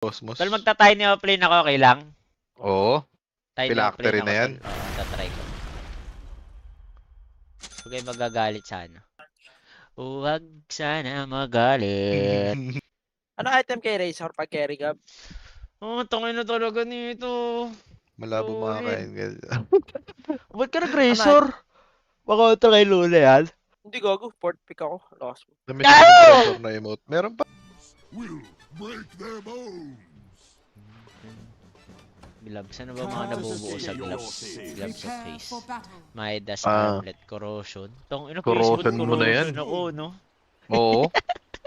Cosmos. Tol, magta-tiny plane ako, okay lang? Oo. Tiny Phylactery plane na ako, yan. tol. Oo, tatry ko. Huwag kayo magagalit sana. Huwag sana magalit. Ano item kay Razor pag carry gab? Oh, tangin na talaga nito. Malabo Lolin. makakain. Ba't ka nag-razor? Baka ito kay Lula yan. Hindi gago, fourth pick ako. Lost mo. Namiss ko yung pressure na emote. Meron pa. Will break their bones. Gloves. Ano ba mga nabubuo sa gloves? Gloves of face. For battle. Midas, Ah. Armlet, Corrosion. Tong ina, Corrosion mo na yan. Ako, no? Oo.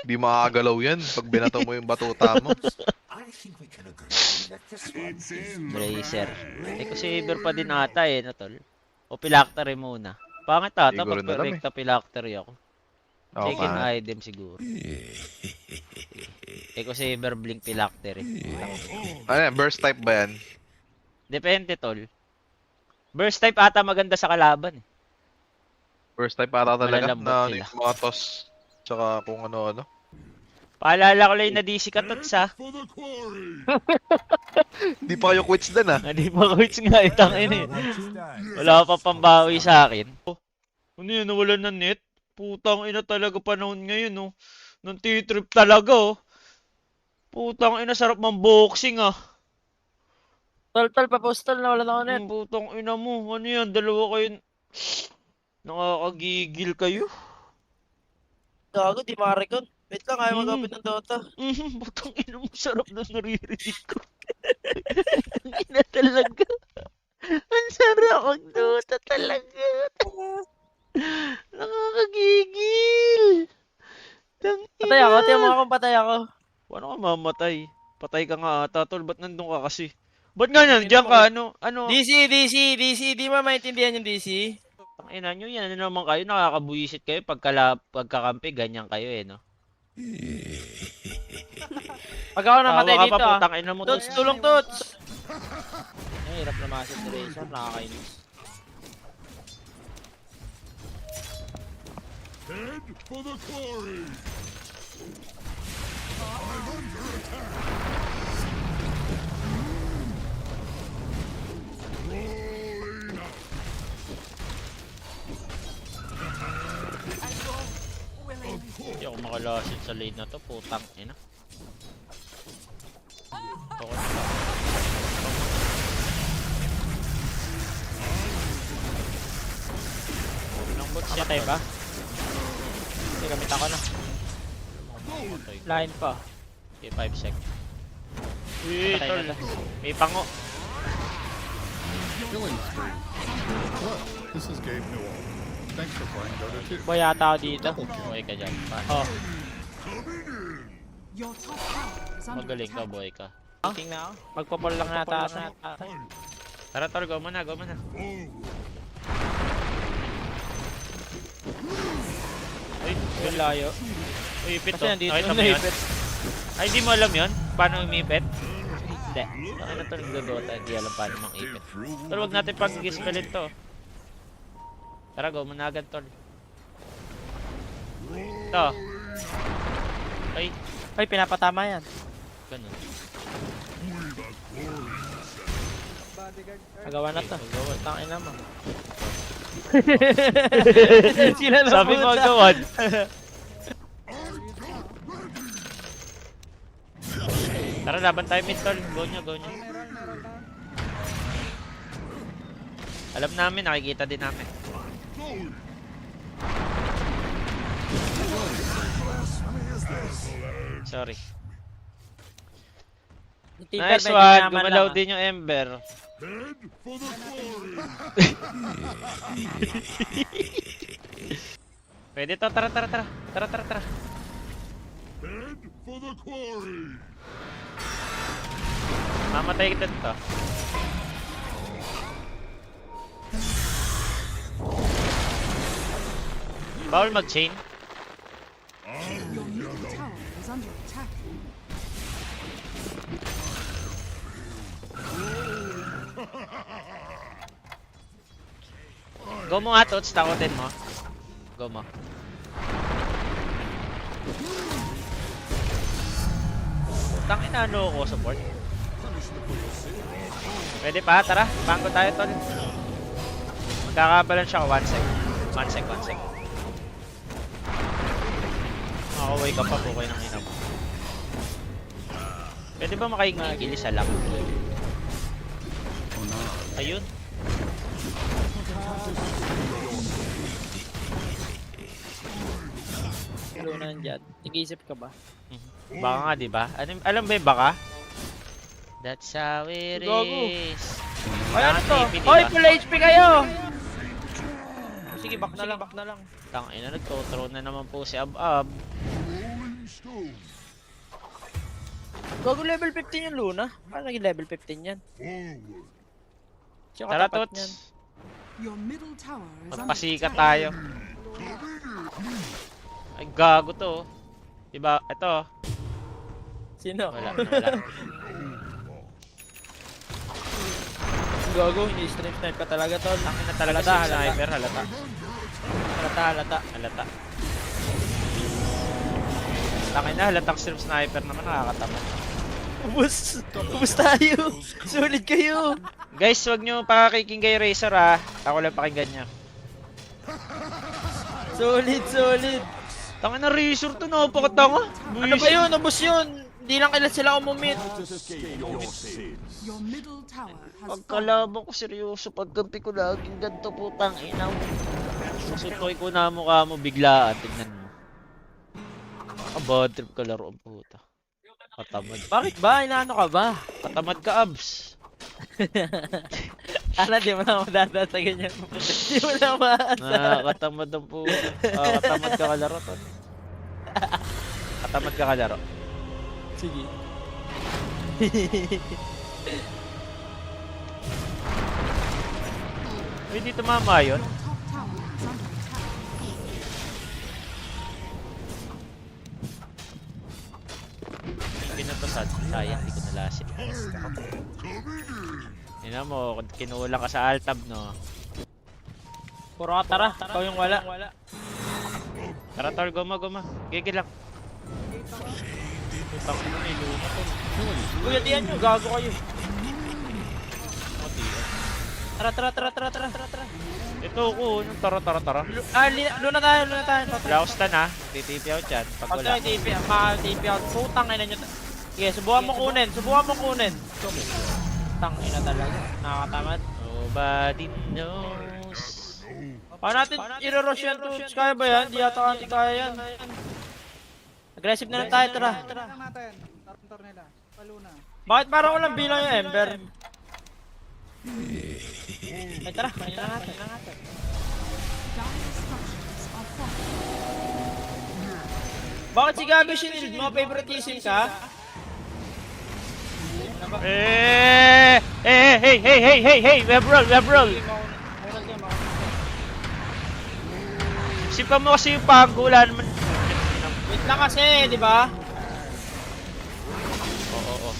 Di makakagalaw yan pag binato mo yung batuta mo. I think we can agree that this one is Bracer. Eco Saber pa din ata eh, no, tol? O Phylactery muna. Pangit ata Siguro pag na lang eh. rekta Phylactery ako. Oo, Second pa. item siguro. Eco Saber, Blink, Phylactery. Ano yan? Burst type ba yan? Depende, tol. Burst type ata maganda sa kalaban eh. Burst type ata talaga Malalambot na sila. yung mga toss. Tsaka kung ano-ano. Paalala ko lang na DC ka tots ha. for the quarry. Di pa kayo quits din ah. Hindi pa quits nga itang ina eh. Wala pa pambawi sa akin. Oh, ano yun, nawalan ng net? Putang ina talaga panahon ngayon oh. Nang titrip talaga oh. Putang ina, sarap mang boxing ah. Tol, pa-postal na wala na ako net. Putang ina mo, ano yan, dalawa kayo. Nakakagigil kayo. Gago, di marekon. Wait lang, ayaw mag-open ng Dota. Putang ina mo, sarap na naririnig ko. Ang ina talaga. Ang sarap ang Dota talaga. Nakakagigil. Patay ako, tiyan mo akong patay ako. Paano ka mamatay? Patay ka nga ata, tol. Ba't nandun ka kasi? Ba't nga nandiyan ka? Ano? DC, di mo maintindihan yung DC? Ang ina nyo yan. Ano naman kayo? Nakakabuisit kayo pagkakampi. Ganyan kayo eh, no? Pag ako namatay Tawa ka dito pa, ah. putang ina mo. Tots, tulong tots! Ay, hirap na masin ni Razor, nakakainis. Head for the quarry. Rolling out. Hindi ako makalasit sa lane na to. Putang ina. Okay. Ilang bots siya tayo ba? Hindi, gamit ako na. Line pa. Okay, 5 sec. Uy, Patay tol. na. May pango. Killing spree. Hello, this is Gabe Newell. Thanks for playing Dota 2. Boy yata ako dito. Okay ka dyan. Oh, Your top tower is under Magaling ka, attack. boy ka. tingnan ako. Magpapol lang yata ako. Tara, tol. Go muna, go muna. Uy, Yung layo. uy, ipit Kasi to. nandito Nakita na mo yun? ipit. Ay, di mo alam yun? Paano umipit? Hindi. Ano to nagdodota? Hindi alam paano mang ipit. Tol, huwag natin pag-gispelin to. Tara, go muna agad, tol. Ito. Ay, Ay, pinapatama yan. ganun. Nagawa na to. Agawan. Tangin naman. Sila na Sabi mo agawan. Tara, laban tayo mid, tol. Go nyo, go nyo. Alam namin, nakikita din namin. Sorry. Nice one. Gumalaw din yung Ember. Head for the quarry. Pwede to. Tara, tara, tara. Tara, tara, tara. Head for the quarry. Mamatay kita dito. Bawal mag-chain. Your middle tower is under attack. Go mo nga, Tots. Takotin mo. Go mo. Tangin na ano ko support. Pwede pa, tara. Bangko tayo, tol. Magkakabalan siya ko. 1 sec. 1 sec, 1 sec. Makaway ka pa po kayo ng ina mo. Pwede ba makaingigil isa lang? Ayun. Luna nandyan. Nag-iisip ka ba? Baka nga, di ba? Alam ba yung baka? That's how it Gago. is. Ay, ano to? TP, Hoy, diba? full HP kayo! Sige, back na lang, back na lang. Tangina, nagtotro na naman po si Ab-Ab. Gago level 15 yung Luna. Paano naging level 15 yan? Siya Tara, katapat Tots. niyan. Your middle tower is under Magpasika attack. tayo. Ay, gago to. Diba? Ito. Sino? Wala, wala. Gago, hindi stream snipe ka talaga, tol. Tangin na talaga Halata, si halata. Sniper. Halata. Halata. Halata. Tangin na, halatang stream sniper naman. Nakakatamad. Ubus tayo! Sulit kayo! Guys, wag nyo pakakiking kay Razor ah. Ako lang pakinggan nyo. Solid! Tangin na Razor to, napakatanga. Ano ba yun? Ubus yun! Hindi lang kailan sila umumit. Your middle tower has fallen. Pagkalaban ko seryoso, pagkampi ko laging ganito putang ina mo. Susutoy ko na mukha mo biglaan, tignan mo. Bad trip ka laro ang puta. Katamad. Bakit ba? Inaano ka ba? Katamad ka, abs. Sana di mo na madada sa ganyan. Di mo na maasa. Katamad ang puta. Katamad ka kalaro, ton. Katamad ka kalaro. Sige. Uy, di tumama yun. Your top tower is under attack. Pinatusan. Sayang, hindi ko nalasin. Tingnan mo, kinulang ka sa altab, no? Puro ka tara. Ikaw yung wala. Tara, tol, goma. Gigi lang. Putang ina, may luma to. Kuya, diyan nyo. Gago kayo. Tara. Ito ko, yung tara. Luna tayo. Wala ako stun ha. TTP ako dyan. Pag Pag wala. tayo TP, maka-TP out. Putang ina nyo. Sige, subukan mo kunin. Tang ina talaga. Nakakatamad. Nobody knows. Paano natin i-rush yan, Toots? Kaya ba yan? Di yata kanti kaya yan. Aggressive na lang tayo, tara. Lang natin. Taruntor nila. Paluna. Bakit parang walang bilang yung Ember? Ay, tara natin. Dire structures are falling. Bakit si Gabi Shield mo? Favoritism ka? Hey, Webrol. Sipa mo kasi yung panggulan naman. Wait lang kasi, di ba? Oo.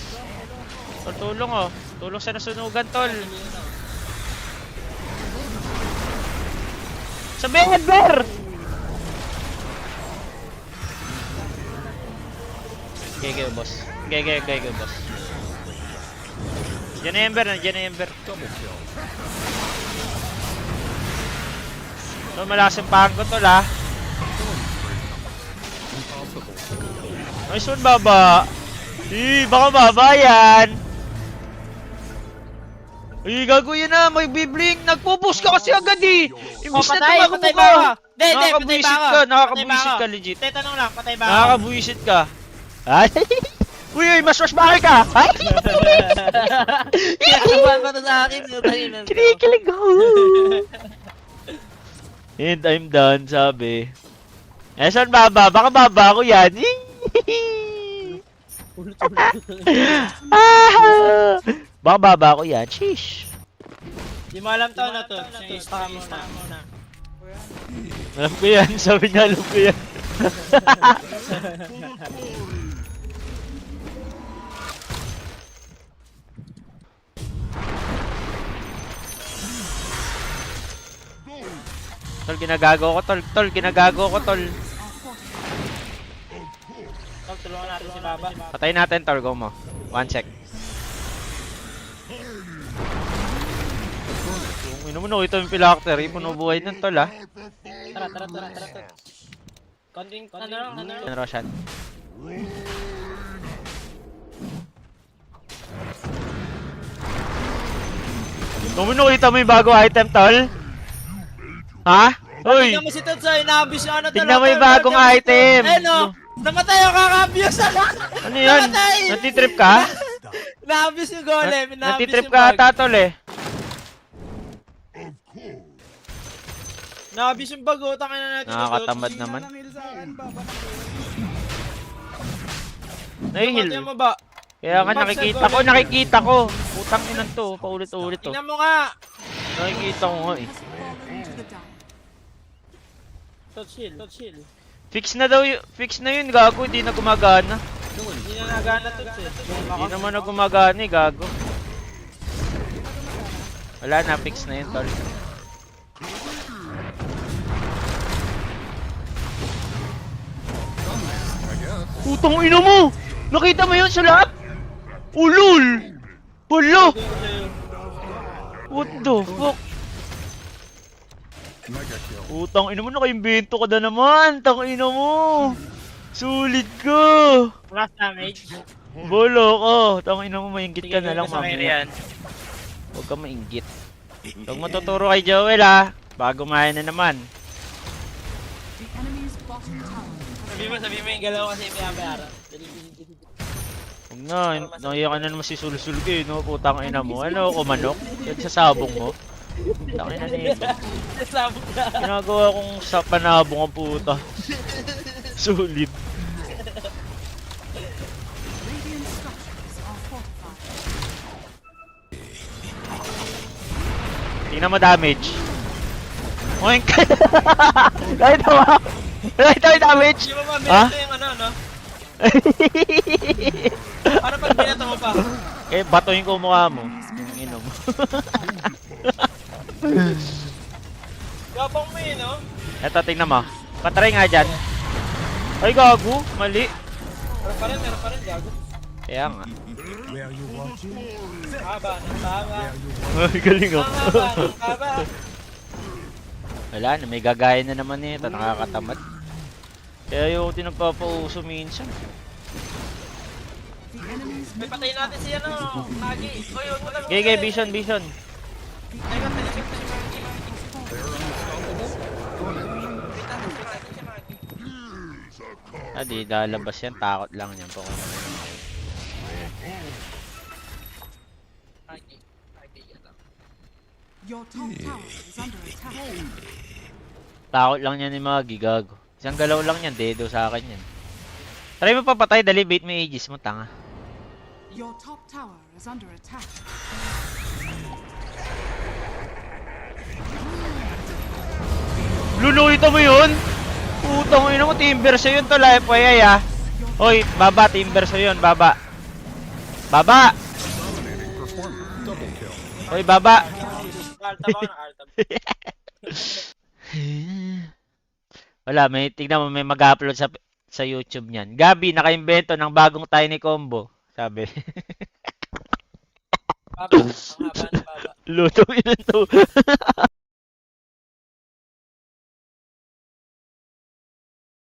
Tol, tulong oh. Tulong sa nasunugan, tol. Sa Ember! Gege, boss. Diyan na Ember. So, malakas yung panggo, tol, ha? Nice one, baba. Baka baba yan. Gago yun na, may bibling. Nagpo-push ka kasi agad eh. Imbis na tumago Patay ka. ba ako? Hindi, Nakakabwisit ka, nakakabwisit ka, legit. Hindi, tanong lang, patay ba ako? Nakakabwisit ka. Ay! Uy, mas bakit ka? Ay! Kinakabahan pa to sa akin. Kinikilig ako. And I'm done, sabi. Saan baba? Baka baba ko yan. Baka baba ko yan. Sheesh. Di mo alam to na to. Sista ka muna. Alam ko yan. Sabi niya, alam ko yan. Tol, ginagago ko, tol. Ginagago ko, tol. Are fortified. Tol, tulungan natin si baba. Patayin natin, Torgo mo. 1 sec. Kung ino mo nakita yung phylactery, puno buhay nun tol ah. Tara. Konting, ano lang. Yan, Roshan. Kung nakita mo yung bago item, tol? Ha? Uy! Tingnan mo si Totsoy, na-abuse na ano Tignan mo yung bagong item! Eh no! Namatay ako kaka-abuse! Ano yun? Namatay! Natitrip ka? Na-abuse yung golem, na-abuse Natitrip yung ka bug. ata, tol eh. Na-abuse yung bug, utang na natin. Nakakatamad Hindi naman. na lang heal sa akin, baba ng Nahihil. Tingnan mo ba? Kaya nga nakikita ko. Putang inan to, paulit-ulit to. Tingnan mo nga! Nakikita ko nga eh. has fallen to the dark. Chill. Fix na daw fix na yun, gago, hindi na gumagana. Hindi na nagana Tots eh. Hindi naman na gumagana eh, gago. Wala na, fix na yun, tol. I guess. Putang ina mo! Nakita mo yun sa lahat? Ulul! Wala! What the fuck? Mega kill. Putang ina mo, nakaimbento ka na naman! Tang ina mo! Sulit ka! Last damage. Bolo ko! Tang ina mo, mainggit ka na lang, Sige, mamaya. Huwag ka mainggit. Huwag matuturo kay Joel ha! Bago mayan na naman. The enemy's bottom tower Sabi mo yung galaw kasi binabayaran. Huwag na, naiya ka na naman si Sulsul ka eh, no? Putang ina mo. Ano ako, manok? Yan sa sabong mo. Putang ina nito. Sabog na. Ginagawa kong sa panabong ang puta. Sulit. radiant structures are fortified. Tingnan mo damage. Oink! Kahit mo! Kahit mo yung damage! Hindi mo ba Ha? binato yung ano, no? Para pag binato mo pa. Eh, batoyin ko mukha mo. Yung ino mo. Gabang mo yun, no? Eto, tingnan mo. Patry nga dyan. Ay, gago. Mali. Meron pa rin, gago. Kaya nga. Haba, ng haba. Ay, galing Ang haba, ng haba. Wala na, may gagaya na naman nito. Nakakatamad. Kaya yung tinagpapauso minsan. The enemy's May middle patayin natin si ano, Magi. Oy, huwag mo lang. Gege, vision. Teka, talikip ko si Magi. Ah, di lalabas yan. Takot lang yan. your top tower is under attack. Takot lang yan yung mga gigago. Isang galaw lang yan. Dedo sa akin yan. Try mo papatay. Dali, bait mo Aegis mo. Tanga. Your top tower is under attack. Luluito mo yun? Putang ina mo. Team verso yun to. FYI ah. Hoy, baba. Team verso yun. Baba. Baba. Dominating performance. Double kill. Hoy, baba. Alta ba na alta? Wala, may tignan mo, may mag-upload sa YouTube niyan. Gabi, nakaimbento ng bagong tiny combo. Sabi. Baba, ang haba ng baba. Luto ina to.